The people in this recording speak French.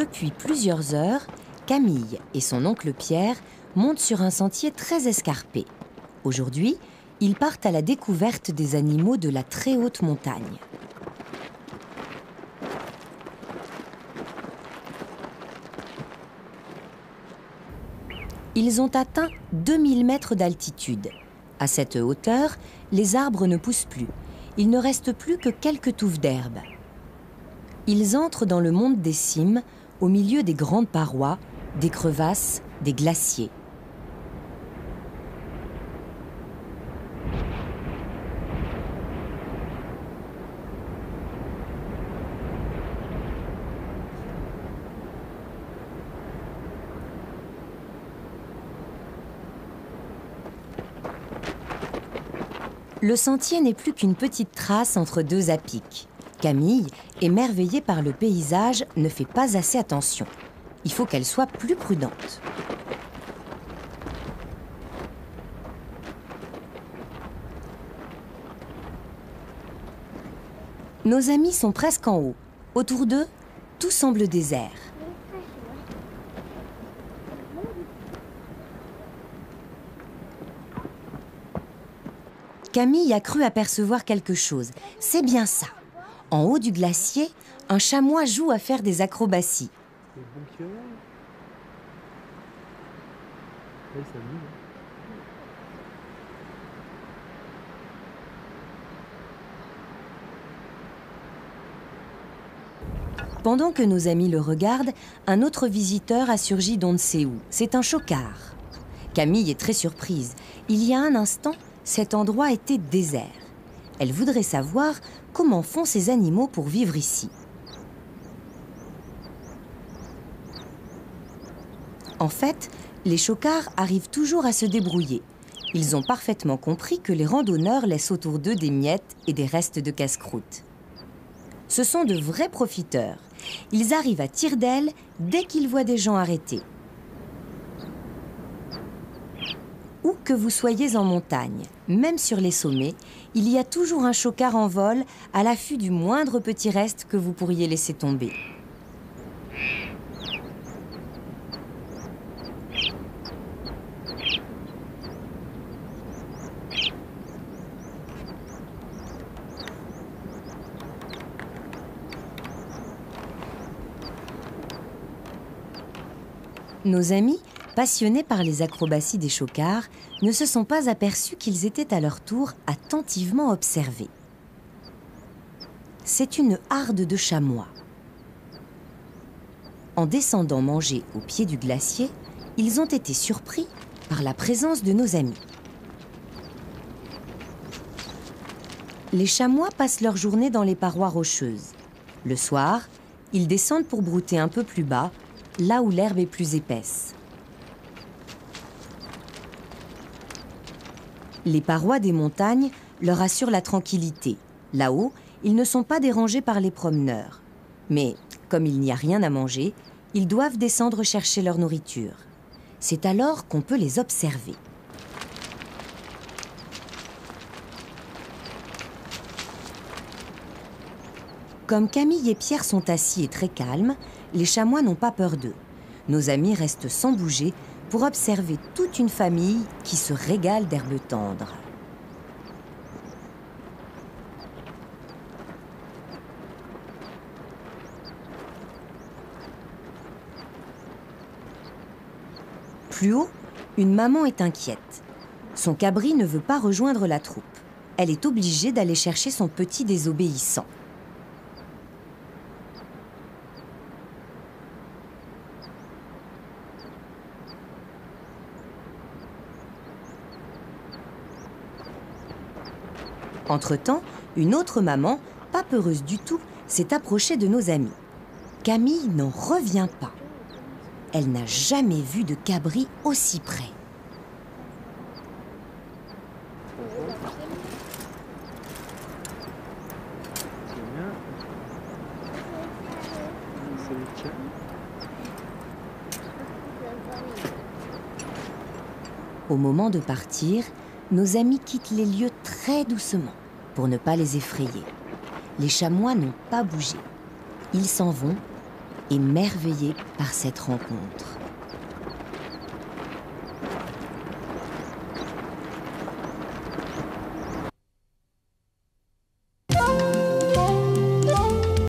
Depuis plusieurs heures, Camille et son oncle Pierre montent sur un sentier très escarpé. Aujourd'hui, ils partent à la découverte des animaux de la très haute montagne. Ils ont atteint 2000 mètres d'altitude. À cette hauteur, les arbres ne poussent plus. Il ne reste plus que quelques touffes d'herbe. Ils entrent dans le monde des cimes, au milieu des grandes parois, des crevasses, des glaciers. Le sentier n'est plus qu'une petite trace entre deux à-pics. Camille, émerveillée par le paysage, ne fait pas assez attention. Il faut qu'elle soit plus prudente. Nos amis sont presque en haut. Autour d'eux, tout semble désert. Camille a cru apercevoir quelque chose. C'est bien ça. En haut du glacier, un chamois joue à faire des acrobaties. Pendant que nos amis le regardent, un autre visiteur a surgi d'on ne sait où. C'est un chocard. Camille est très surprise. Il y a un instant, cet endroit était désert. Elle voudrait savoir comment font ces animaux pour vivre ici. En fait, les chocards arrivent toujours à se débrouiller. Ils ont parfaitement compris que les randonneurs laissent autour d'eux des miettes et des restes de casse-croûte. Ce sont de vrais profiteurs. Ils arrivent à tire-d'aile dès qu'ils voient des gens arrêtés. Où que vous soyez en montagne, même sur les sommets, il y a toujours un chocard en vol à l'affût du moindre petit reste que vous pourriez laisser tomber. Nos amis, passionnés par les acrobaties des chocards, ne se sont pas aperçus qu'ils étaient à leur tour attentivement observés. C'est une harde de chamois. En descendant manger au pied du glacier, ils ont été surpris par la présence de nos amis. Les chamois passent leur journée dans les parois rocheuses. Le soir, ils descendent pour brouter un peu plus bas, là où l'herbe est plus épaisse. Les parois des montagnes leur assurent la tranquillité. Là-haut, ils ne sont pas dérangés par les promeneurs. Mais, comme il n'y a rien à manger, ils doivent descendre chercher leur nourriture. C'est alors qu'on peut les observer. Comme Camille et Pierre sont assis et très calmes, les chamois n'ont pas peur d'eux. Nos amis restent sans bouger pour observer toute une famille qui se régale d'herbes tendres. Plus haut, une maman est inquiète. Son cabri ne veut pas rejoindre la troupe. Elle est obligée d'aller chercher son petit désobéissant. Entre-temps, une autre maman, pas peureuse du tout, s'est approchée de nos amis. Camille n'en revient pas. Elle n'a jamais vu de cabri aussi près. Au moment de partir, nos amis quittent les lieux très doucement pour ne pas les effrayer. Les chamois n'ont pas bougé. Ils s'en vont émerveillés par cette rencontre.